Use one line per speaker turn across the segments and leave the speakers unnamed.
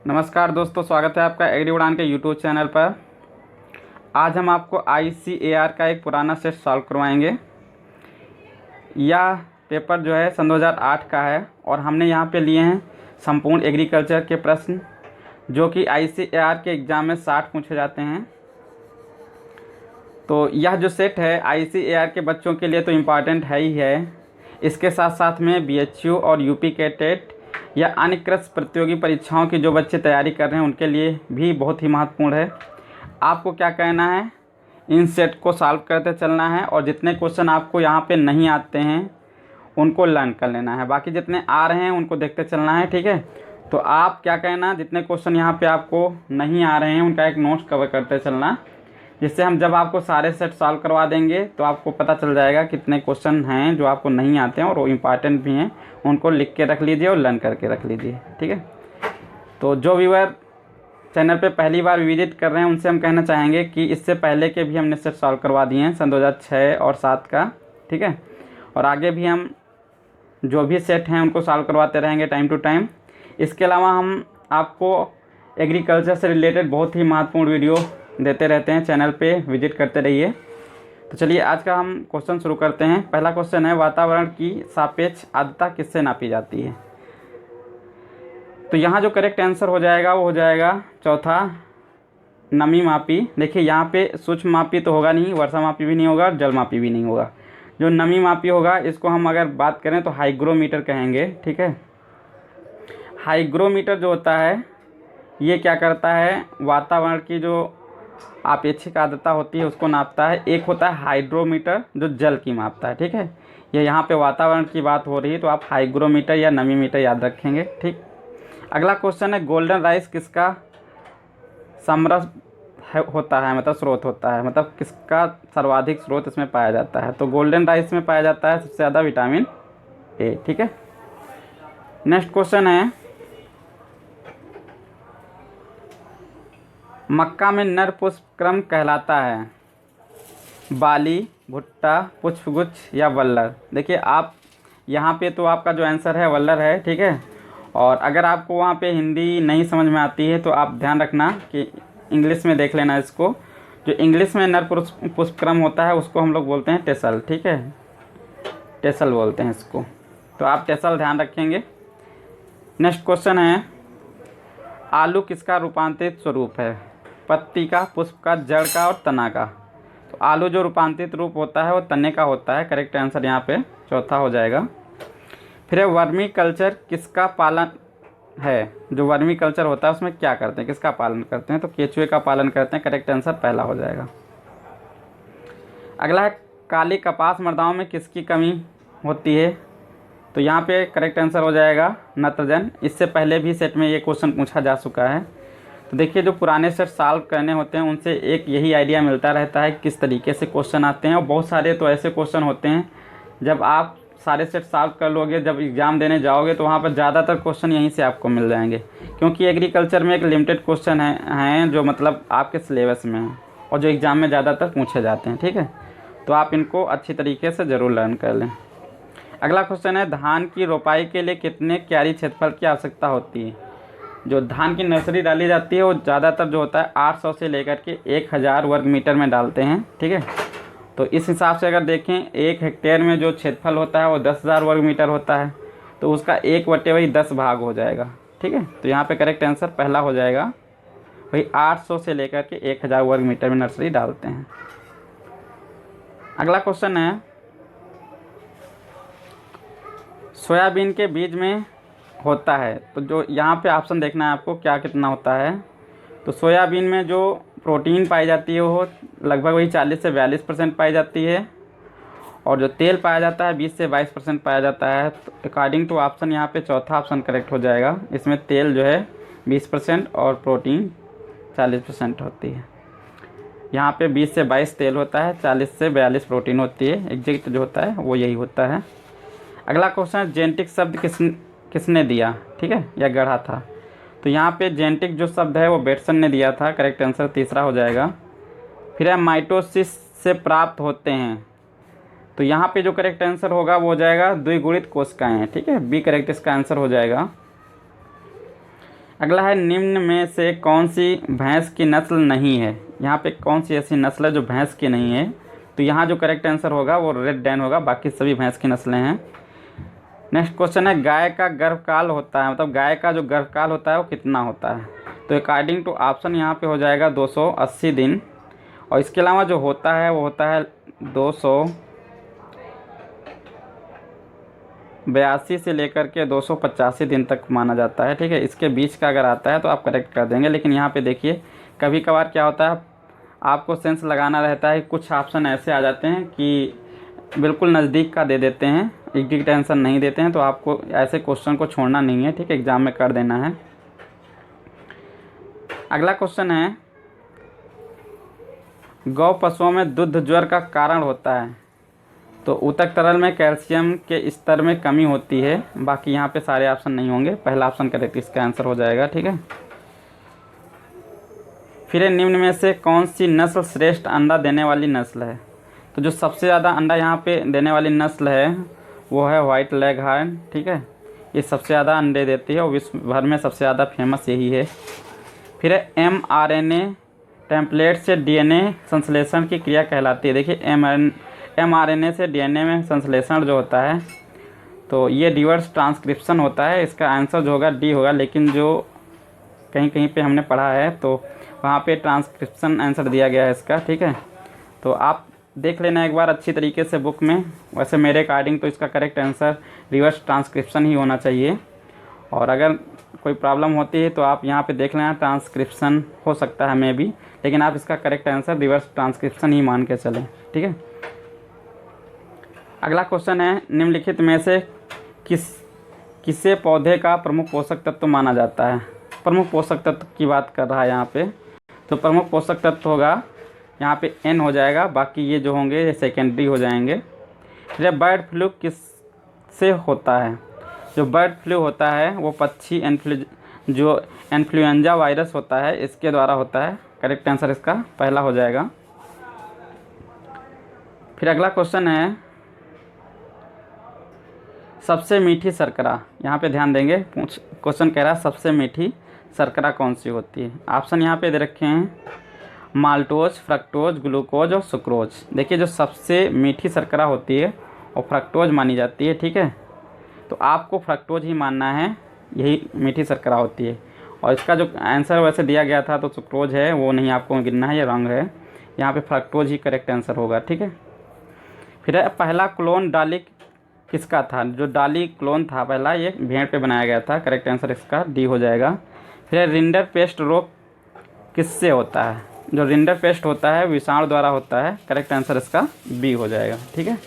नमस्कार दोस्तों, स्वागत है आपका एग्री उड़ान के यूट्यूब चैनल पर। आज हम आपको ICAR का एक पुराना सेट सॉल्व करवाएंगे। यह पेपर जो है सन 2008 का है और हमने यहाँ पे लिए हैं संपूर्ण एग्रीकल्चर के प्रश्न, जो कि ICAR के एग्ज़ाम में 60 पूछे जाते हैं। तो यह जो सेट है ICAR के बच्चों के लिए तो इम्पॉर्टेंट है ही है। इसके साथ साथ में BHU और UP के टेट या अन्य कृषि प्रतियोगी परीक्षाओं की जो बच्चे तैयारी कर रहे हैं उनके लिए भी बहुत ही महत्वपूर्ण है। आपको क्या कहना है, इन सेट को सॉल्व करते चलना है और जितने क्वेश्चन आपको यहाँ पे नहीं आते हैं उनको लर्न कर लेना है, बाकी जितने आ रहे हैं उनको देखते चलना है। ठीक है, तो आप क्या कहना, जितने क्वेश्चन यहाँ पे आपको नहीं आ रहे हैं उनका एक नोट्स कवर करते चलना, जिससे हम जब आपको सारे सेट सॉल्व करवा देंगे तो आपको पता चल जाएगा कितने क्वेश्चन हैं जो आपको नहीं आते हैं और वो इम्पॉर्टेंट भी हैं। उनको लिख के रख लीजिए और लर्न करके रख लीजिए। ठीक है, तो जो व्यूअर चैनल पे पहली बार विजिट कर रहे हैं उनसे हम कहना चाहेंगे कि इससे पहले के भी हमने सेट सॉल्व करवा दिए हैं सन 2006 और 7 का। ठीक है, और आगे भी हम जो भी सेट हैं उनको सॉल्व करवाते रहेंगे टाइम टू टाइम। इसके अलावा हम आपको एग्रीकल्चर से रिलेटेड बहुत ही महत्वपूर्ण वीडियो देते रहते हैं, चैनल पे विजिट करते रहिए। तो चलिए आज का हम क्वेश्चन शुरू करते हैं। पहला क्वेश्चन है, वातावरण की सापेक्ष आर्द्रता किससे नापी जाती है? तो यहाँ जो करेक्ट आंसर हो जाएगा वो हो जाएगा चौथा, नमी मापी। देखिए यहाँ पे सूक्ष्म मापी तो होगा नहीं, वर्षा मापी भी नहीं होगा, जल मापी भी नहीं होगा। जो नमी मापी होगा इसको हम अगर बात करें तो हाइग्रोमीटर कहेंगे। ठीक है, हाइग्रोमीटर जो होता है ये क्या करता है, वातावरण की जो आपेक्षिक आर्द्रता होती है उसको नापता है। एक होता है हाइड्रोमीटर जो जल की मापता है। ठीक है, ये यहाँ पे वातावरण की बात हो रही है तो आप हाइग्रोमीटर या नमी मीटर याद रखेंगे। ठीक, अगला क्वेश्चन है, गोल्डन राइस किसका समरस होता है, मतलब स्रोत होता है, मतलब किसका सर्वाधिक स्रोत इसमें पाया जाता है? तो गोल्डन राइस में पाया जाता है सबसे ज़्यादा विटामिन ए। ठीक है, नेक्स्ट क्वेश्चन है, मक्का में नर पुष्प क्रम कहलाता है बाली, भुट्टा, पुष्पगुच्छ या वल्लर? देखिए आप यहाँ पे तो आपका जो आंसर है वल्लर है। ठीक है, और अगर आपको वहाँ पे हिंदी नहीं समझ में आती है तो आप ध्यान रखना कि इंग्लिश में देख लेना इसको। जो इंग्लिश में नर पुष्प क्रम होता है उसको हम लोग बोलते हैं टेसल। ठीक है, टेसल बोलते हैं इसको, तो आप टेसल ध्यान रखेंगे। नेक्स्ट क्वेश्चन है, आलू किसका रूपांतरित स्वरूप है? पत्ती का, पुष्प का, जड़ का और तना का? तो आलू जो रूपांतरित रूप होता है वो तने का होता है। करेक्ट आंसर यहाँ पे चौथा हो जाएगा। फिर है, वर्मी कल्चर किसका पालन है? जो वर्मी कल्चर होता है उसमें क्या करते हैं, किसका पालन करते हैं? तो केचुए का पालन करते हैं। करेक्ट आंसर पहला हो जाएगा। अगला है, काली कपास मृदाओं में किसकी कमी होती है? तो यहाँ पे करेक्ट आंसर हो जाएगा नत्रजन। इससे पहले भी सेट में ये क्वेश्चन पूछा जा चुका है। तो देखिए जो पुराने सेट सॉल्व करने होते हैं उनसे एक यही आइडिया मिलता रहता है किस तरीके से क्वेश्चन आते हैं। और बहुत सारे तो ऐसे क्वेश्चन होते हैं जब आप सारे सेट सॉल्व कर लोगे, जब एग्ज़ाम देने जाओगे तो वहाँ पर ज़्यादातर क्वेश्चन यहीं से आपको मिल जाएंगे, क्योंकि एग्रीकल्चर में एक लिमिटेड क्वेश्चन हैं जो मतलब आपके सिलेबस में हैं और जो एग्ज़ाम में ज़्यादातर पूछे जाते हैं। ठीक है, तो आप इनको अच्छी तरीके से ज़रूर लर्न कर लें। अगला क्वेश्चन है, धान की रोपाई के लिए कितने क्यारी क्षेत्रफल की आवश्यकता होती है? जो धान की नर्सरी डाली जाती है वो ज़्यादातर जो होता है 800 से लेकर के 1000 वर्ग मीटर में डालते हैं। ठीक है, तो इस हिसाब से अगर देखें 1 हेक्टेयर में जो क्षेत्रफल होता है वो 10,000 वर्ग मीटर होता है, तो उसका 1/10 भाग हो जाएगा। ठीक है, तो यहाँ पे करेक्ट आंसर पहला हो जाएगा, वही 800 से लेकर के 1000 वर्ग मीटर में नर्सरी डालते हैं। अगला क्वेश्चन है, सोयाबीन के बीज में होता है, तो जो यहाँ पे ऑप्शन देखना है आपको क्या कितना होता है। तो सोयाबीन में जो प्रोटीन पाई जाती है वो लगभग वही 40 से 42% पाई जाती है, और जो तेल पाया जाता है 20 से 22% पाया जाता है। तो अकॉर्डिंग टू ऑप्शन यहाँ पे चौथा ऑप्शन करेक्ट हो जाएगा। इसमें तेल जो है 20% और प्रोटीन 40% होती है। यहाँ पे 20 से 22 तेल होता है, 40 से 42 प्रोटीन होती है। एग्जैक्ट जो होता है वो यही होता है। अगला क्वेश्चन, जेनेटिक शब्द किसने दिया? ठीक है, या गढ़ा था? तो यहाँ पे जेनेटिक जो शब्द है वो बेटसन ने दिया था। करेक्ट आंसर तीसरा हो जाएगा। फिर है, माइटोसिस से प्राप्त होते हैं, तो यहाँ पे जो करेक्ट आंसर होगा वो हो जाएगा द्विगुणित कोशिकाएं। ठीक है, बी करेक्ट इसका आंसर हो जाएगा। अगला है निम्न में से कौन सी भैंस की नस्ल नहीं है। यहाँ पे कौन सी ऐसी नस्ल है जो भैंस की नहीं है, तो यहाँ जो करेक्ट आंसर होगा वो रेड डैन होगा, बाकी सभी भैंस की नस्लें हैं। नेक्स्ट क्वेश्चन है गाय का गर्भकाल होता है, मतलब गाय का जो गर्भकाल होता है वो कितना होता है। तो अकॉर्डिंग टू ऑप्शन यहाँ पे हो जाएगा 280 दिन, और इसके अलावा जो होता है वो होता है 282 से लेकर के 285 दिन तक माना जाता है। ठीक है, इसके बीच का अगर आता है तो आप करेक्ट कर देंगे। लेकिन यहाँ पे देखिए कभी कभार क्या होता है, आपको सेंस लगाना रहता है, कुछ ऑप्शन ऐसे आ जाते हैं कि बिल्कुल नज़दीक का दे देते हैं, एग्जैक्ट आंसर नहीं देते हैं, तो आपको ऐसे क्वेश्चन को छोड़ना नहीं है। ठीक है, एग्जाम में कर देना है। अगला क्वेश्चन है गौ पशुओं में दुग्ध ज्वर का कारण होता है। तो ऊतक तरल में कैल्शियम के स्तर में कमी होती है, बाकी यहाँ पे सारे ऑप्शन नहीं होंगे, पहला ऑप्शन करेक्ट इसका आंसर हो जाएगा। ठीक है, फिर निम्न में से कौन सी नस्ल श्रेष्ठ अंडा देने वाली नस्ल है। तो जो सबसे ज़्यादा अंडा यहाँ पे देने वाली नस्ल है वो है वाइट लेग हार्न। ठीक है, ये सबसे ज़्यादा अंडे देती है और विश्व भर में सबसे ज़्यादा फेमस यही है। फिर है mRNA टेम्पलेट से DNA संश्लेषण की क्रिया कहलाती है। देखिए mRNA से DNA में संश्लेषण जो होता है तो ये रिवर्स ट्रांसक्रिप्शन होता है, इसका आंसर जो होगा डी होगा। लेकिन जो कहीं कहीं पे हमने पढ़ा है तो वहाँ पे ट्रांसक्रिप्शन आंसर दिया गया है इसका। ठीक है, तो आप देख लेना एक बार अच्छी तरीके से बुक में। वैसे मेरे अकॉर्डिंग तो इसका करेक्ट आंसर रिवर्स ट्रांसक्रिप्शन ही होना चाहिए, और अगर कोई प्रॉब्लम होती है तो आप यहाँ पे देख लेना ट्रांसक्रिप्शन हो सकता है मे भी, लेकिन आप इसका करेक्ट आंसर रिवर्स ट्रांसक्रिप्शन ही मान के चलें। ठीक है, अगला क्वेश्चन है निम्नलिखित में से किसे पौधे का प्रमुख पोषक तत्व माना जाता है। प्रमुख पोषक तत्व की बात कर रहा है यहाँ पे, तो प्रमुख पोषक तत्व होगा यहाँ पे N हो जाएगा, बाकी ये जो होंगे ये सेकेंडरी हो जाएंगे। फिर बर्ड फ्लू किससे होता है। जो बर्ड फ्लू होता है वो पक्षी जो इन्फ्लुएंजा वायरस होता है इसके द्वारा होता है। करेक्ट आंसर इसका पहला हो जाएगा। फिर अगला क्वेश्चन है सबसे मीठी शर्करा। यहाँ पे ध्यान देंगे, क्वेश्चन कह रहा है सबसे मीठी शर्करा कौन सी होती है। ऑप्शन यहाँ पे दे रखे हैं माल्टोज, फ्रक्टोज, ग्लूकोज और सुक्रोज। देखिए जो सबसे मीठी शर्करा होती है वो फ्रक्टोज मानी जाती है। ठीक है, तो आपको फ्रक्टोज ही मानना है, यही मीठी शर्करा होती है। और इसका जो आंसर वैसे दिया गया था तो सुक्रोज है, वो नहीं आपको गिनना है, ये रॉन्ग है। यहाँ पे फ्रक्टोज ही करेक्ट आंसर होगा। ठीक है, फिर है पहला क्लोन डॉली किसका था। जो डॉली क्लोन था पहला ये भेड़ पे बनाया गया था। करेक्ट आंसर इसका डी हो जाएगा। फिर रिंडर पेस्ट रोग किससे होता है। जो रिंडर पेस्ट होता है विषाणु द्वारा होता है। करेक्ट आंसर इसका बी हो जाएगा। ठीक है,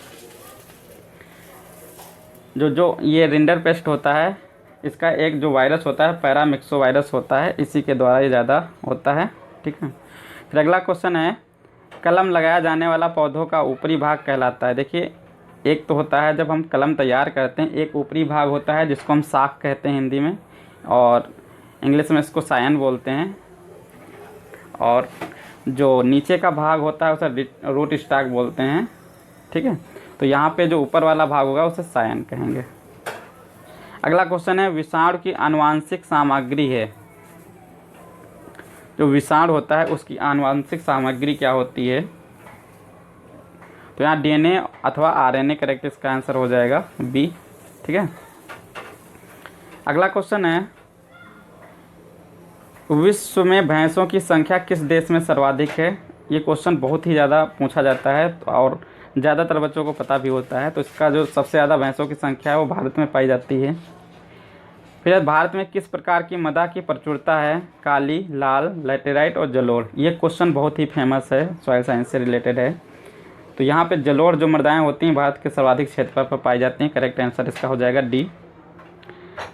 जो ये रिंडर पेस्ट होता है इसका एक जो वायरस होता है पैरामिक्सो वायरस होता है, इसी के द्वारा ये ज़्यादा होता है। ठीक है, फिर अगला क्वेश्चन है कलम लगाया जाने वाला पौधों का ऊपरी भाग कहलाता है। देखिए एक तो होता है जब हम कलम तैयार करते हैं, एक ऊपरी भाग होता है जिसको हम साख कहते हैं हिंदी में, और इंग्लिश में इसको सायन बोलते हैं। और जो नीचे का भाग होता है उसे रूट स्टॉक बोलते हैं। ठीक है, तो यहाँ पे जो ऊपर वाला भाग होगा उसे सायन कहेंगे। अगला क्वेश्चन है विषाणु की आनुवांशिक सामग्री है। जो विषाणु होता है उसकी आनुवांशिक सामग्री क्या होती है। तो यहाँ DNA अथवा RNA करेक्ट इसका आंसर हो जाएगा बी। ठीक है, अगला क्वेश्चन है विश्व में भैंसों की संख्या किस देश में सर्वाधिक है। ये क्वेश्चन बहुत ही ज़्यादा पूछा जाता है और ज़्यादातर बच्चों को पता भी होता है। तो इसका जो सबसे ज़्यादा भैंसों की संख्या है वो भारत में पाई जाती है। फिर भारत में किस प्रकार की मदा की प्रचुरता है। काली, लाल, लैटेराइट और जलोढ़। ये क्वेश्चन बहुत ही फेमस है, सॉइल साइंस से रिलेटेड है। तो यहाँ पे जलोढ़ जो मृदाएँ होती हैं भारत के सर्वाधिक क्षेत्र पर पाई जाती हैं। करेक्ट आंसर इसका हो जाएगा डी।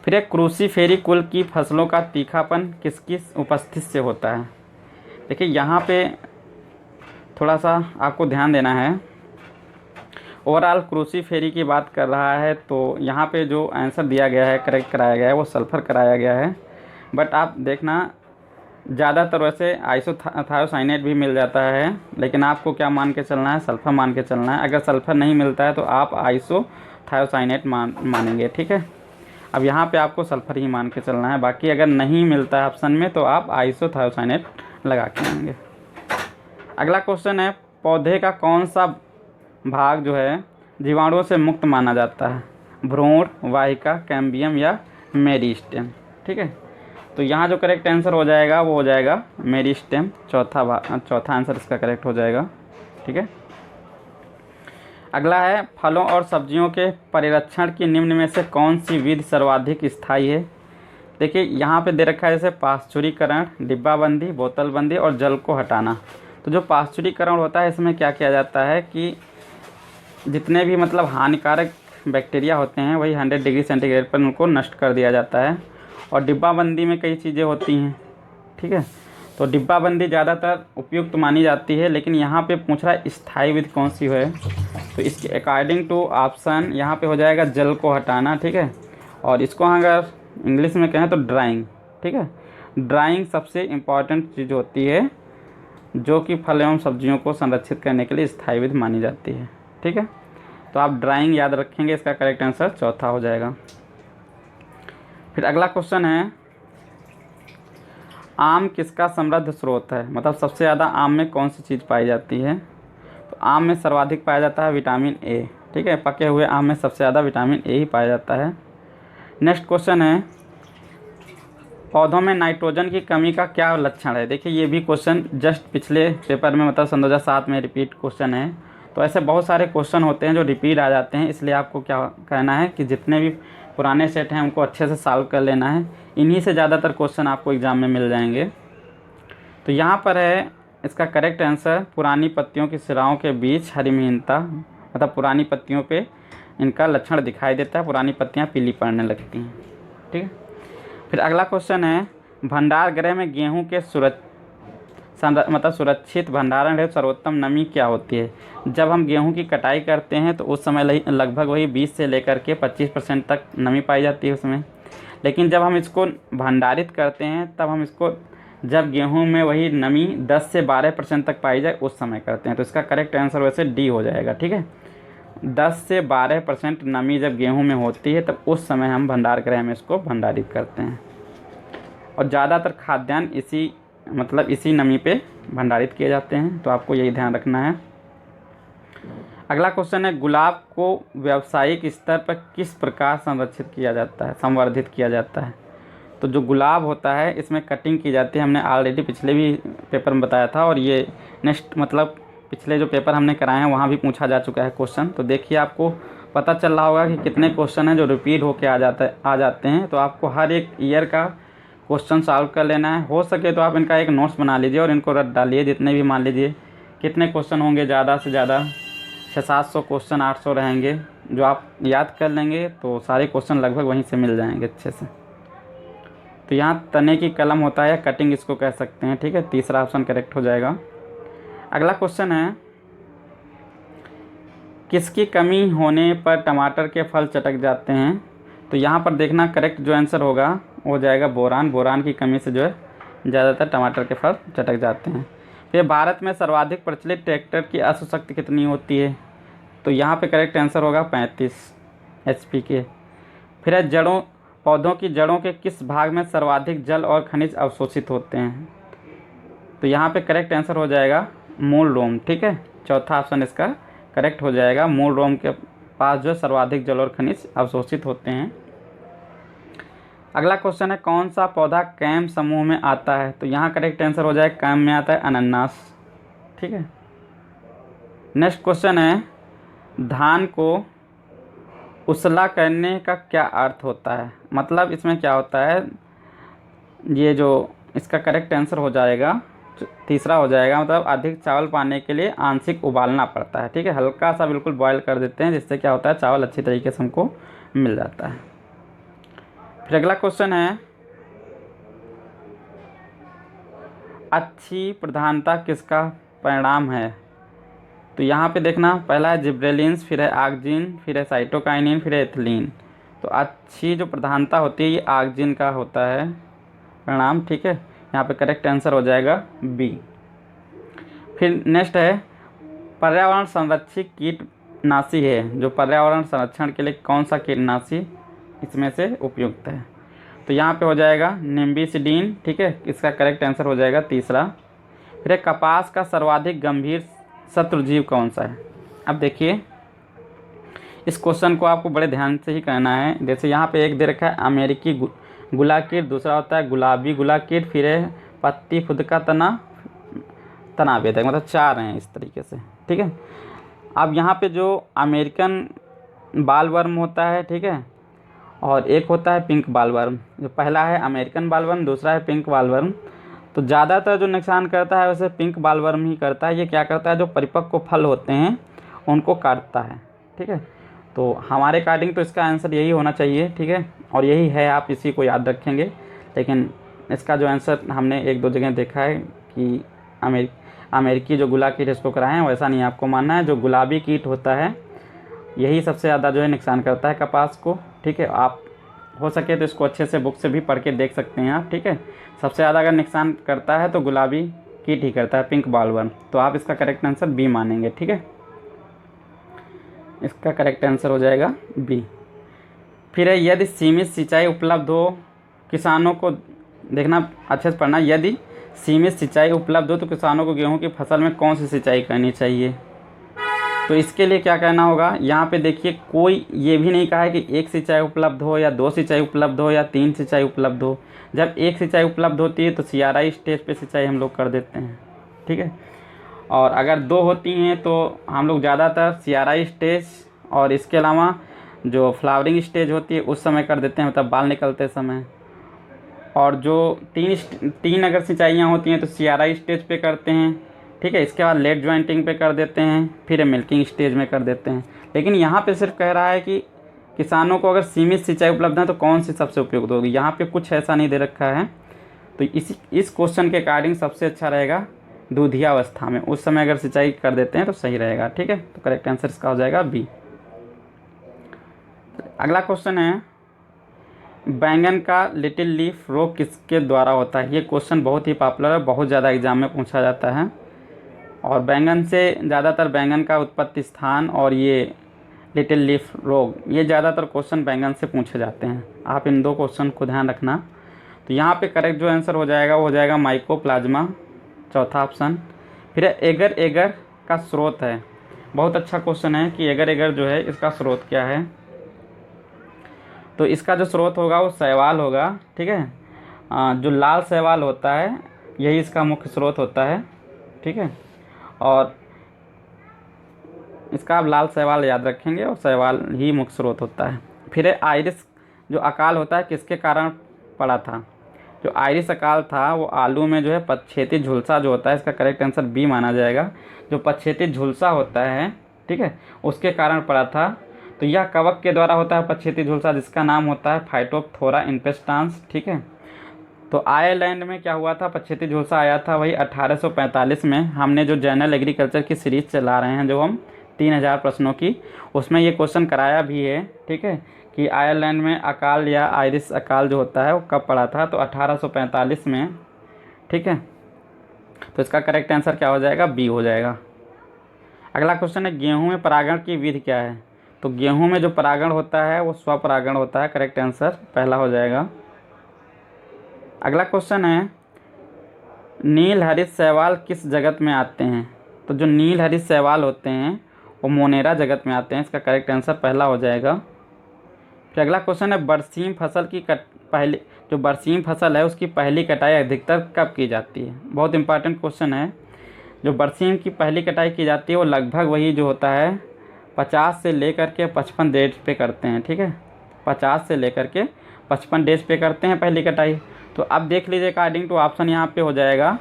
फिर एक क्रूसीफेरी कुल की फसलों का तीखापन किसकी उपस्थिति से होता है। देखिए यहाँ पे थोड़ा सा आपको ध्यान देना है। ओवरऑल क्रूसीफेरी की बात कर रहा है तो यहाँ पे जो आंसर दिया गया है करेक्ट कराया गया है वो सल्फ़र कराया गया है। बट आप देखना ज़्यादातर वैसे आइसोथायोसाइनेट भी मिल जाता है, लेकिन आपको क्या मान के चलना है, सल्फ़र मान के चलना है। अगर सल्फ़र नहीं मिलता है तो आप आइसोथायोसाइनेट मानेंगे। ठीक है, अब यहाँ पे आपको सल्फर ही मान के चलना है, बाकी अगर नहीं मिलता है ऑप्शन में तो आप आइसोथायोसाइनेट लगा के आएंगे। अगला क्वेश्चन है, पौधे का कौन सा भाग जो है जीवाणुओं से मुक्त माना जाता है? भ्रूण, वाहिका, कैम्बियम या मेरिस्टेम। ठीक है, तो यहाँ जो करेक्ट आंसर हो जाएगा वो हो जाएगा मेरिस्टेम, चौथा आंसर इसका करेक्ट हो जाएगा। ठीक है, अगला है, फलों और सब्जियों के परिरक्षण की निम्न में से कौन सी विधि सर्वाधिक स्थायी है? देखिए यहाँ पे दे रखा है जैसे पाश्चुरीकरण, डिब्बाबंदी, बोतलबंदी और जल को हटाना। तो जो पाश्चुरीकरण होता है इसमें क्या किया जाता है कि जितने भी मतलब हानिकारक बैक्टीरिया होते हैं वही 100 डिग्री सेंटीग्रेड पर उनको नष्ट कर दिया जाता है। और डिब्बाबंदी में कई चीज़ें होती हैं। ठीक है, तो डिब्बाबंदी ज़्यादातर उपयुक्त मानी जाती है, लेकिन यहाँ पे पूछ रहा है स्थायी विधि कौन सी है, तो इसके अकॉर्डिंग टू ऑप्शन यहाँ पे हो जाएगा जल को हटाना। ठीक है, और इसको अगर इंग्लिश में कहें तो ड्राइंग। ठीक है, ड्राइंग सबसे इम्पॉर्टेंट चीज़ होती है जो कि फल एवं सब्जियों को संरक्षित करने के लिए स्थायी विधि मानी जाती है। ठीक है, तो आप ड्राइंग याद रखेंगे, इसका करेक्ट आंसर चौथा हो जाएगा। फिर अगला क्वेश्चन है, आम किसका समृद्ध स्रोत है? मतलब सबसे ज़्यादा आम में कौन सी चीज़ पाई जाती है? तो आम में सर्वाधिक पाया जाता है विटामिन ए। ठीक है, पके हुए आम में सबसे ज़्यादा विटामिन ए ही पाया जाता है। नेक्स्ट क्वेश्चन है, पौधों में नाइट्रोजन की कमी का क्या लक्षण है? देखिए ये भी क्वेश्चन जस्ट पिछले पेपर में मतलब सन 2007 में रिपीट क्वेश्चन है। तो ऐसे बहुत सारे क्वेश्चन होते हैं जो रिपीट आ जाते हैं, इसलिए आपको क्या कहना है कि जितने भी पुराने सेट हैं उनको अच्छे से सॉल्व कर लेना है। इन्हीं से ज़्यादातर क्वेश्चन आपको एग्ज़ाम में मिल जाएंगे। तो यहाँ पर है इसका करेक्ट आंसर, पुरानी पत्तियों की सिराओं के बीच हरिमहीनता, मतलब पुरानी पत्तियों पे इनका लक्षण दिखाई देता है, पुरानी पत्तियाँ पीली पड़ने लगती हैं। ठीक है, फिर अगला क्वेश्चन है, भंडार गृह में गेहूँ के सुरक्षित भंडारण हेतु सर्वोत्तम नमी क्या होती है? जब हम गेहूं की कटाई करते हैं तो उस समय लगभग वही 20 से लेकर के 25% तक नमी पाई जाती है उसमें। लेकिन जब हम इसको भंडारित करते हैं तब हम इसको जब गेहूं में वही नमी 10 से 12% तक पाई जाए उस समय करते हैं। तो इसका करेक्ट आंसर वैसे डी हो जाएगा। ठीक है, 10 से 12% नमी जब गेहूँ में होती है तब उस समय हम भंडार गृह में इसको भंडारित करते हैं। और ज़्यादातर खाद्यान्न इसी नमी पे भंडारित किए जाते हैं, तो आपको यही ध्यान रखना है। अगला क्वेश्चन है, गुलाब को व्यावसायिक स्तर पर किस प्रकार संवर्धित किया जाता है? तो जो गुलाब होता है इसमें कटिंग की जाती है, हमने ऑलरेडी पिछले भी पेपर में बताया था, और ये पिछले जो पेपर हमने कराए हैं वहाँ भी पूछा जा चुका है क्वेश्चन। तो देखिए आपको पता चल रहा होगा कि कितने क्वेश्चन हैं जो रिपीट होके आ जाते हैं। तो आपको हर एक ईयर का क्वेश्चन सॉल्व कर लेना है। हो सके तो आप इनका एक नोट्स बना लीजिए और इनको रट डालिए। जितने भी मान लीजिए कितने क्वेश्चन होंगे, ज़्यादा से ज़्यादा 600-700 क्वेश्चन 800 रहेंगे, जो आप याद कर लेंगे तो सारे क्वेश्चन लगभग वहीं से मिल जाएंगे अच्छे से। तो यहाँ तने की कलम होता है या कटिंग इसको कह सकते हैं। ठीक है, तीसरा ऑप्शन करेक्ट हो जाएगा। अगला क्वेश्चन है, किसकी कमी होने पर टमाटर के फल चटक जाते हैं? तो यहाँ पर देखना करेक्ट जो आंसर होगा हो जाएगा बोरान की कमी से जो है ज़्यादातर टमाटर के फल चटक जाते हैं। फिर भारत में सर्वाधिक प्रचलित ट्रैक्टर की अश्व शक्ति कितनी होती है? तो यहाँ पे करेक्ट आंसर होगा 35 HP के। फिर है, पौधों की जड़ों के किस भाग में सर्वाधिक जल और खनिज अवशोषित होते हैं? तो यहाँ पे करेक्ट आंसर हो जाएगा मूल रोम। ठीक है, चौथा ऑप्शन इसका करेक्ट हो जाएगा। मूल रोम के पास जो सर्वाधिक जल और खनिज अवशोषित होते हैं। अगला क्वेश्चन है, कौन सा पौधा कैम समूह में आता है? तो यहाँ करेक्ट आंसर हो जाएगा कैम में आता है अनानास। ठीक है, नेक्स्ट क्वेश्चन है, धान को उसला करने का क्या अर्थ होता है? मतलब इसमें क्या होता है, ये जो इसका करेक्ट आंसर हो जाएगा तीसरा हो जाएगा, मतलब अधिक चावल पाने के लिए आंशिक उबालना पड़ता है। ठीक है, हल्का सा बिल्कुल बॉयल कर देते हैं, जिससे क्या होता है चावल अच्छी तरीके से हमको मिल जाता है। फिर अगला क्वेश्चन है, अच्छी प्रधानता किसका परिणाम है? तो यहाँ पे देखना, पहला है जिब्रेलिन्स, फिर है आक्जिन, फिर है साइटोकाइनिन, फिर है एथिलीन। तो अच्छी जो प्रधानता होती है ये आक्जिन का होता है परिणाम। ठीक है, यहाँ पे करेक्ट आंसर हो जाएगा बी। फिर नेक्स्ट है, पर्यावरण संरक्षी कीटनाशी है, जो पर्यावरण संरक्षण के लिए कौन सा कीटनाशी इसमें से उपयुक्त है। तो यहाँ पे हो जाएगा निम्बिसिडीन, ठीक है, इसका करेक्ट आंसर हो जाएगा तीसरा। फिर कपास का सर्वाधिक गंभीर शत्रुजीव कौन सा है। अब देखिए इस क्वेश्चन को आपको बड़े ध्यान से ही करना है। जैसे यहाँ पे एक दे रखा है अमेरिकी गुला कीट, दूसरा होता है गुलाबी गुला कीट, फिर है पत्ती फुदका तना वेदक, मतलब 4 हैं इस तरीके से, ठीक है। अब यहाँ पे जो अमेरिकन बालवर्म होता है, ठीक है, और एक होता है पिंक बालवर्म। जो पहला है अमेरिकन बालवर्म, दूसरा है पिंक बालवर्म। तो ज़्यादातर जो नुकसान करता है वैसे पिंक बालवर्म ही करता है। ये क्या करता है, जो परिपक्व फल होते हैं उनको काटता है, ठीक है। तो हमारे अकॉर्डिंग तो इसका आंसर यही होना चाहिए, ठीक है, और यही है, आप इसी को याद रखेंगे। लेकिन इसका जो आंसर हमने 1-2 जगह देखा है कि अमेरिकी जो गुला कीट इसको कराएं, वैसा नहीं आपको मानना है। जो गुलाबी कीट होता है यही सबसे ज़्यादा जो है नुकसान करता है कपास को, ठीक है। आप हो सके तो इसको अच्छे से बुक से भी पढ़ के देख सकते हैं आप, ठीक है। सबसे ज़्यादा अगर नुकसान करता है तो गुलाबी कीट ही करता है, पिंक बालवर्म। तो आप इसका करेक्ट आंसर बी मानेंगे, ठीक है। इसका करेक्ट आंसर हो जाएगा बी। फिर है यदि सीमित सिंचाई उपलब्ध हो, किसानों को देखना अच्छे से पढ़ना, यदि सीमित सिंचाई उपलब्ध हो तो किसानों को गेहूं की फसल में कौन सी सिंचाई करनी चाहिए। तो इसके लिए क्या करना होगा, यहाँ पे देखिए कोई ये भी नहीं कहा है कि 1 सिंचाई उपलब्ध हो या 2 सिंचाई उपलब्ध हो या 3 सिंचाई उपलब्ध हो। जब 1 सिंचाई उपलब्ध होती है तो CRI स्टेज पे सिंचाई हम लोग कर देते हैं, ठीक है। और अगर 2 होती हैं तो हम लोग ज़्यादातर CRI स्टेज और इसके अलावा जो फ्लावरिंग स्टेज होती है उस समय कर देते हैं, मतलब बाल निकलते समय। और जो 3 अगर सिंचाइयाँ होती हैं तो CRI स्टेज पे करते हैं, ठीक है। इसके बाद लेट ज्वाइंटिंग पे कर देते हैं, फिर मिल्किंग स्टेज में कर देते हैं। लेकिन यहाँ पे सिर्फ कह रहा है कि किसानों को अगर सीमित सिंचाई उपलब्ध है तो कौन सी सबसे उपयुक्त होगी। यहाँ पे कुछ ऐसा नहीं दे रखा है। तो इस क्वेश्चन के अकॉर्डिंग सबसे अच्छा रहेगा दूधिया अवस्था में, उस समय अगर सिंचाई कर देते हैं तो सही रहेगा, ठीक है। तो करेक्ट आंसर इसका हो जाएगा बी। अगला क्वेश्चन है बैंगन का लिटिल लीफ रोग किसके द्वारा होता है। ये क्वेश्चन बहुत ही पॉपुलर है, बहुत ज़्यादा एग्जाम में पूछा जाता है। और बैंगन से ज़्यादातर बैंगन का उत्पत्ति स्थान और ये लिटिल लीफ रोग, ये ज़्यादातर क्वेश्चन बैंगन से पूछे जाते हैं। आप इन 2 क्वेश्चन को ध्यान रखना। तो यहाँ पे करेक्ट जो आंसर हो जाएगा वो हो जाएगा माइकोप्लाज्मा, चौथा ऑप्शन। फिर एगर एगर का स्रोत है, बहुत अच्छा क्वेश्चन है कि एगर एगर जो है इसका स्रोत क्या है। तो इसका जो स्रोत होगा वो शैवाल होगा, ठीक है। जो लाल शैवाल होता है यही इसका मुख्य स्रोत होता है, ठीक है। और इसका आप लाल शैवाल याद रखेंगे और शैवाल ही मुख्य स्रोत होता है। फिर आयरिस जो अकाल होता है किसके कारण पड़ा था। जो आयरिस अकाल था वो आलू में जो है पक्षेती झुलसा जो होता है, इसका करेक्ट आंसर बी माना जाएगा। जो पक्षेती झुलसा होता है, ठीक है, उसके कारण पड़ा था। तो यह कवक के द्वारा होता है पक्षेती झुलसा, जिसका नाम होता है फाइटोप्थोरा इन्फेस्टांस, ठीक है। तो आयरलैंड में क्या हुआ था, पक्षेती झुलसा आया था वही 1845 में। हमने जो जर्नल एग्रीकल्चर की सीरीज़ चला रहे हैं जो हम 3000 प्रश्नों की, उसमें ये क्वेश्चन कराया भी है, ठीक है, कि आयरलैंड में अकाल या आयरिस अकाल जो होता है वो कब पड़ा था। तो 1845 में, ठीक है। तो इसका करेक्ट आंसर क्या हो जाएगा, बी हो जाएगा। अगला क्वेश्चन है गेहूं में परागण की विधि क्या है। तो गेहूं में जो परागण होता है वो स्वपरागण होता है, करेक्ट आंसर पहला हो जाएगा। अगला क्वेश्चन है नील हरित शैवाल किस जगत में आते हैं। तो जो नील हरित शैवाल होते हैं वो मोनेरा जगत में आते हैं, इसका करेक्ट आंसर पहला हो जाएगा। फिर अगला क्वेश्चन है बरसीम फसल की पहली जो बरसीम फसल है उसकी पहली कटाई अधिकतर कब की जाती है। बहुत इंपॉर्टेंट क्वेश्चन है। जो बरसीम की पहली कटाई की जाती है वो लगभग वही जो होता है 50 से लेकर के 55 डेज पे करते हैं, ठीक है। 50 से लेकर के 55 डेज पे करते हैं पहली कटाई। तो अब देख लीजिए अकॉर्डिंग टू ऑप्शन यहाँ पे हो जाएगा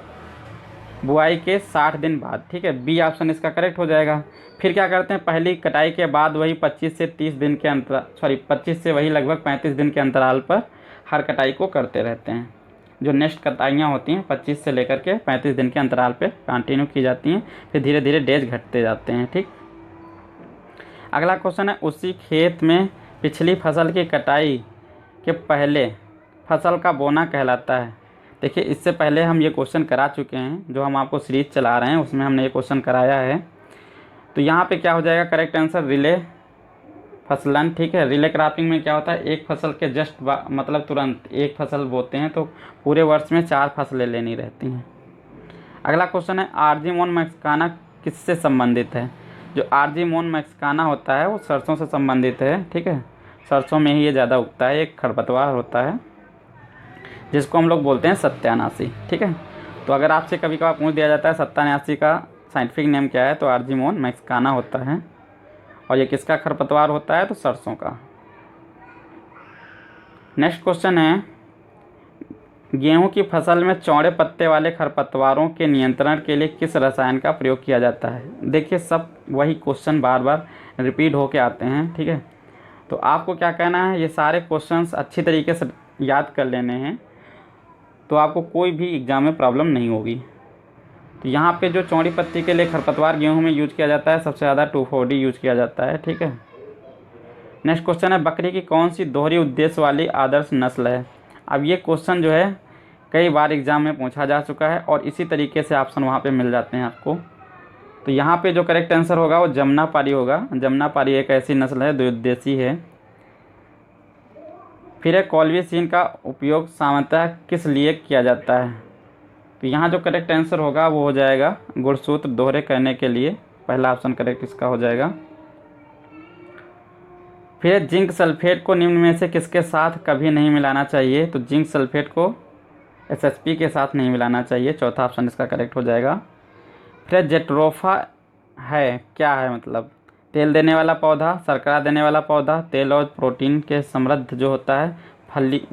बुआई के 60 दिन बाद, ठीक है। बी ऑप्शन इसका करेक्ट हो जाएगा। फिर क्या करते हैं, पहली कटाई के बाद वही 25 से 30 दिन के अंतराल 25 से वही लगभग 35 दिन के अंतराल पर हर कटाई को करते रहते हैं। जो नेक्स्ट कटाइयाँ होती हैं 25 से लेकर के 35 दिन के अंतराल पे कंटिन्यू की जाती हैं, फिर धीरे धीरे डेज घटते जाते हैं, ठीक। अगला क्वेश्चन है उसी खेत में पिछली फसल की कटाई के पहले फसल का बोना कहलाता है। देखिए इससे पहले हम ये क्वेश्चन करा चुके हैं, जो हम आपको सीरीज चला रहे हैं उसमें हमने ये क्वेश्चन कराया है। तो यहाँ पे क्या हो जाएगा, करेक्ट आंसर रिले फसलन, ठीक है। रिले क्रॉपिंग में क्या होता है, एक फसल के जस्ट मतलब तुरंत एक फसल बोते हैं तो पूरे वर्ष में 4 फसलें लेनी रहती हैं। अगला क्वेश्चन है आर्जीमोन मैक्सिकाना किससे संबंधित है। जो आर्जीमोन मैक्सिकाना होता है वो सरसों से संबंधित है, ठीक है। सरसों में ही ये ज़्यादा उगता है, एक खरपतवार होता है जिसको हम लोग बोलते हैं सत्यानाशी, ठीक है। तो अगर आपसे कभी कभार पूछ दिया जाता है सत्यानाशी का साइंटिफिक नेम क्या है, तो आर्जीमोन मैक्सिकाना होता है। और ये किसका खरपतवार होता है, तो सरसों का। नेक्स्ट क्वेश्चन है गेहूं की फसल में चौड़े पत्ते वाले खरपतवारों के नियंत्रण के लिए किस रसायन का प्रयोग किया जाता है। देखिए सब वही क्वेश्चन बार बार रिपीट होके आते हैं, ठीक है। तो आपको क्या कहना है, ये सारे क्वेश्चंस अच्छी तरीके से याद कर लेने हैं तो आपको कोई भी एग्ज़ाम में प्रॉब्लम नहीं होगी। तो यहाँ पे जो चौड़ी पत्ती के लिए खरपतवार गेहूं में यूज किया जाता है सबसे ज़्यादा 2,4-D यूज किया जाता है, ठीक है। नेक्स्ट क्वेश्चन है बकरी की कौन सी दोहरी उद्देश्य वाली आदर्श नस्ल है। अब ये क्वेश्चन जो है कई बार एग्ज़ाम में पूछा जा चुका है और इसी तरीके से ऑप्शन वहाँ पे मिल जाते हैं आपको। तो यहाँ पे जो करेक्ट आंसर होगा वो जमुनापारी होगा। जमुनापारी एक ऐसी नस्ल है द्विउद्देशीय है। फिर है कॉल्विसीन का उपयोग सामान्यतः किस लिए किया जाता है। तो यहाँ जो करेक्ट आंसर होगा वो हो जाएगा गुणसूत्र दोहरे करने के लिए, पहला ऑप्शन करेक्ट इसका हो जाएगा। फिर जिंक सल्फेट को निम्न में से किसके साथ कभी नहीं मिलाना चाहिए। तो जिंक सल्फेट को SSP के साथ नहीं मिलाना चाहिए, चौथा ऑप्शन इसका करेक्ट हो जाएगा। फिर जेट्रोफा है क्या है, मतलब तेल देने वाला पौधा, शर्करा देने वाला पौधा, तेल और प्रोटीन के समृद्ध जो होता है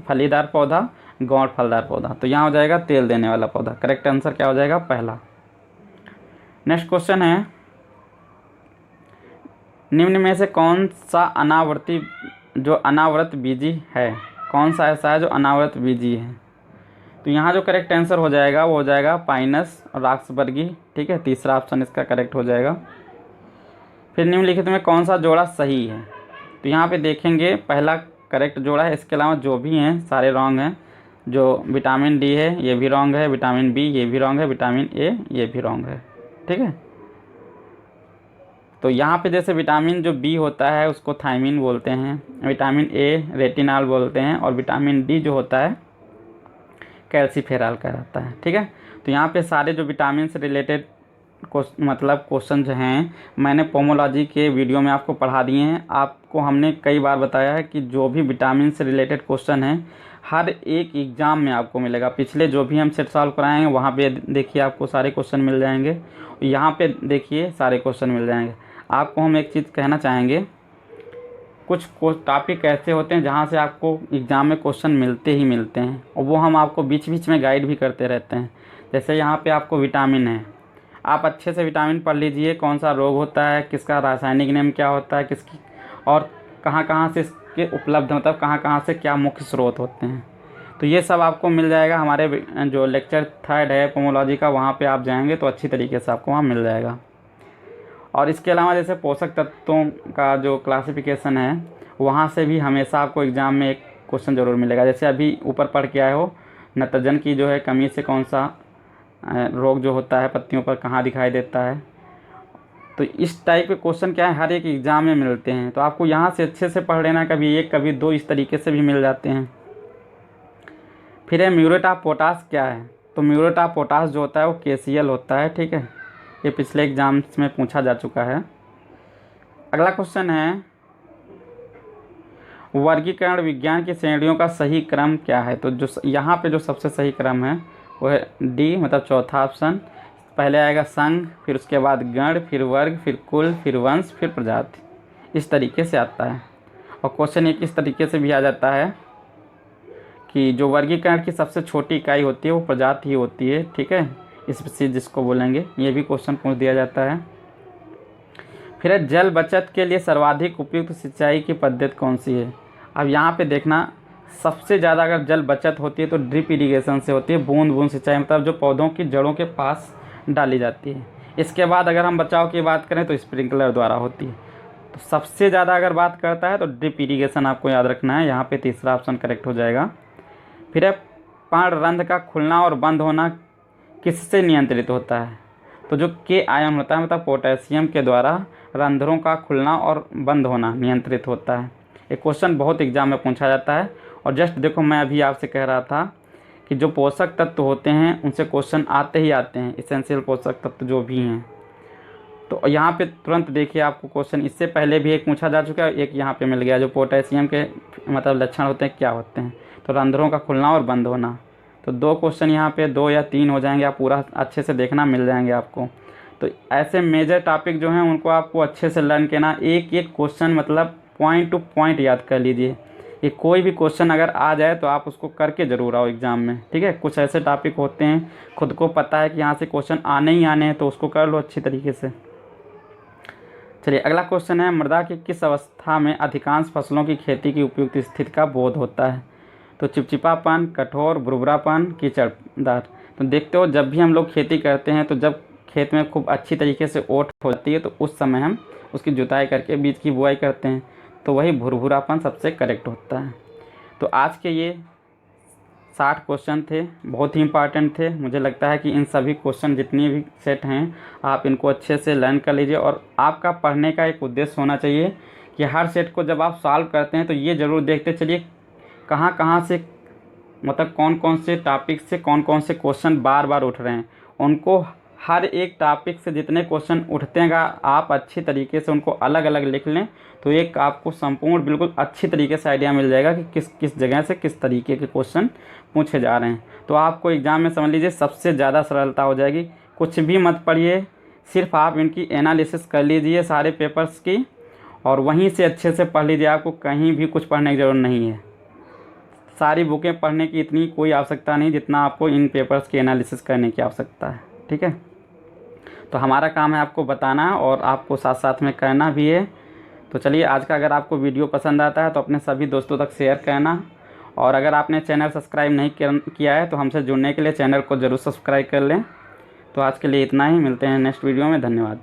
फलीदार पौधा, गौड़ फलदार पौधा। तो यहाँ हो जाएगा तेल देने वाला पौधा। करेक्ट आंसर क्या हो जाएगा, पहला। नेक्स्ट क्वेश्चन है निम्न में से कौन सा अनावर्ती जो अनावृत बीजी है, कौन सा ऐसा है जो अनावृत बीजी है। तो यहाँ जो करेक्ट आंसर हो जाएगा वो हो जाएगा पाइनस रॉक्सबर्गी, ठीक है। तीसरा ऑप्शन इसका करेक्ट हो जाएगा। फिर निम्नलिखित में कौन सा जोड़ा सही है। तो यहाँ पे देखेंगे पहला करेक्ट जोड़ा है, इसके अलावा जो भी हैं सारे रॉन्ग हैं। जो विटामिन डी है ये भी रॉन्ग है, विटामिन बी ये भी रॉन्ग है, विटामिन ए ये भी रॉन्ग है, ठीक है। तो यहाँ पे जैसे विटामिन जो बी होता है उसको थायमिन बोलते हैं, विटामिन ए रेटिनॉल बोलते हैं और विटामिन डी जो होता है कैल्सीफेरॉल कहलाता है, ठीक है। तो यहाँ पे सारे जो विटामिन से रिलेटेड मतलब क्वेश्चन जो हैं मैंने पोमोलॉजी के वीडियो में आपको पढ़ा दिए हैं। आपको हमने कई बार बताया है कि जो भी विटामिन से रिलेटेड क्वेश्चन है हर एक एग्ज़ाम में आपको मिलेगा। पिछले जो भी हम सेट सॉल्व कराएँ हैं वहाँ पे देखिए आपको सारे क्वेश्चन मिल जाएंगे, यहाँ पे देखिए सारे क्वेश्चन मिल जाएंगे। आपको हम एक चीज़ कहना चाहेंगे, कुछ टॉपिक ऐसे होते हैं जहाँ से आपको एग्ज़ाम में क्वेश्चन मिलते ही मिलते हैं और वो हम आपको बीच बीच में गाइड भी करते रहते हैं। जैसे यहाँ पे आपको विटामिन है, आप अच्छे से विटामिन पढ़ लीजिए, कौन सा रोग होता है, किसका रासायनिक नेम क्या होता है, किसकी और कहाँ कहाँ से इसके उपलब्ध मतलब कहाँ कहाँ से क्या मुख्य स्रोत होते हैं। तो ये सब आपको मिल जाएगा हमारे जो लेक्चर 3 है पोमोलॉजी का, वहाँ पर आप जाएँगे तो अच्छी तरीके से आपको वहाँ मिल जाएगा। और इसके अलावा जैसे पोषक तत्वों का जो क्लासिफिकेशन है वहाँ से भी हमेशा आपको एग्ज़ाम में एक क्वेश्चन ज़रूर मिलेगा। जैसे अभी ऊपर पढ़ के आए हो नाइट्रोजन की जो है कमी से कौन सा रोग जो होता है पत्तियों पर कहाँ दिखाई देता है। तो इस टाइप के क्वेश्चन क्या है हर एक एग्ज़ाम में मिलते हैं, तो आपको यहाँ से अच्छे से पढ़ लेना, कभी एक कभी दो इस तरीके से भी मिल जाते हैं। फिर है म्यूरेट ऑफ पोटाश क्या है। तो म्यूरेट ऑफ पोटाश जो होता है वो KCl होता है, ठीक है। ये पिछले एग्जाम्स में पूछा जा चुका है। अगला क्वेश्चन है वर्गीकरण विज्ञान की श्रेणियों का सही क्रम क्या है। तो जो यहाँ पे जो सबसे सही क्रम है वो है डी, मतलब चौथा ऑप्शन। पहले आएगा संघ, फिर उसके बाद गण, फिर वर्ग, फिर कुल, फिर वंश, फिर प्रजाति, इस तरीके से आता है। और क्वेश्चन एक इस तरीके से भी आ जाता है कि जो वर्गीकरण की सबसे छोटी इकाई होती है वो प्रजाति ही होती है, ठीक है, स्पीशीज जिसको बोलेंगे। ये भी क्वेश्चन पूछ दिया जाता है। फिर है जल बचत के लिए सर्वाधिक उपयुक्त सिंचाई की पद्धति कौन सी है। अब यहाँ पे देखना सबसे ज़्यादा अगर जल बचत होती है तो ड्रिप इरिगेशन से होती है, बूंद बूंद सिंचाई, मतलब जो पौधों की जड़ों के पास डाली जाती है। इसके बाद अगर हम बचाव की बात करें तो स्प्रिंकलर द्वारा होती है। तो सबसे ज़्यादा अगर बात करता है तो ड्रिप इरिगेशन आपको याद रखना है, यहाँ पे तीसरा ऑप्शन करेक्ट हो जाएगा। फिर है पर्णरंध्र का खुलना और बंद होना किससे नियंत्रित होता है। तो जो के आयन होता है मतलब पोटेशियम के द्वारा रंध्रों का खुलना और बंद होना नियंत्रित होता है। एक क्वेश्चन बहुत एग्जाम में पूछा जाता है। और जस्ट देखो, मैं अभी आपसे कह रहा था कि जो पोषक तत्व होते हैं उनसे क्वेश्चन आते ही आते हैं, इसेंशियल पोषक तत्व जो भी हैं। तो यहाँ पे तुरंत देखिए आपको क्वेश्चन इससे पहले भी एक पूछा जा चुका है, एक यहाँ पे मिल गया। जो पोटेशियम के मतलब लक्षण होते हैं क्या होते हैं, तो रंध्रों का खुलना और बंद होना। तो 2 क्वेश्चन यहाँ पे 2 या 3 हो जाएंगे, आप पूरा अच्छे से देखना, मिल जाएंगे आपको। तो ऐसे मेजर टॉपिक जो हैं उनको आपको अच्छे से लर्न करना, एक एक क्वेश्चन मतलब पॉइंट टू पॉइंट याद कर लीजिए। ये कोई भी क्वेश्चन अगर आ जाए तो आप उसको करके ज़रूर आओ एग्ज़ाम में, ठीक है। कुछ ऐसे टॉपिक होते हैं खुद को पता है कि यहाँ से क्वेश्चन आने ही आने हैं, तो उसको कर लो अच्छी तरीके से। चलिए अगला क्वेश्चन है, मृदा की किस अवस्था में अधिकांश फसलों की खेती की उपयुक्त स्थिति का बोध होता है। तो चिपचिपापन, कठोर, भुरभुरापन, कीचड़दार। तो देखते हो जब भी हम लोग खेती करते हैं तो जब खेत में खूब अच्छी तरीके से ओट होती है तो उस समय हम उसकी जुताई करके बीज की बुआई करते हैं, तो वही भुरभुरापन सबसे करेक्ट होता है। तो आज के ये 60 क्वेश्चन थे, बहुत ही इंपॉर्टेंट थे। मुझे लगता है कि इन सभी क्वेश्चन जितनी भी सेट हैं आप इनको अच्छे से लर्न कर लीजिए। और आपका पढ़ने का एक उद्देश्य होना चाहिए कि हर सेट को जब आप सॉल्व करते हैं तो ये ज़रूर देखते चलिए कहाँ कहाँ से मतलब कौन कौन से टॉपिक से कौन कौन से क्वेश्चन बार बार उठ रहे हैं। उनको हर एक टॉपिक से जितने क्वेश्चन उठते हैं आप अच्छी तरीके से उनको अलग अलग लिख लें, तो एक आपको संपूर्ण बिल्कुल अच्छी तरीके से आइडिया मिल जाएगा कि किस किस जगह से किस तरीके के क्वेश्चन पूछे जा रहे हैं। तो आपको एग्ज़ाम में समझ लीजिए सबसे ज़्यादा सरलता हो जाएगी। कुछ भी मत पढ़िए, सिर्फ आप इनकी एनालिसिस कर लीजिए सारे पेपर्स की, और वहीं से अच्छे से पढ़ लीजिए। आपको कहीं भी कुछ पढ़ने की ज़रूरत नहीं है, सारी बुकें पढ़ने की इतनी कोई आवश्यकता नहीं जितना आपको इन पेपर्स की एनालिसिस करने की आवश्यकता है, ठीक है। तो हमारा काम है आपको बताना और आपको साथ साथ में करना भी है। तो चलिए आज का अगर आपको वीडियो पसंद आता है तो अपने सभी दोस्तों तक शेयर करना, और अगर आपने चैनल सब्सक्राइब नहीं किया है तो हमसे जुड़ने के लिए चैनल को ज़रूर सब्सक्राइब कर लें। तो आज के लिए इतना ही, मिलते हैं नेक्स्ट वीडियो में। धन्यवाद।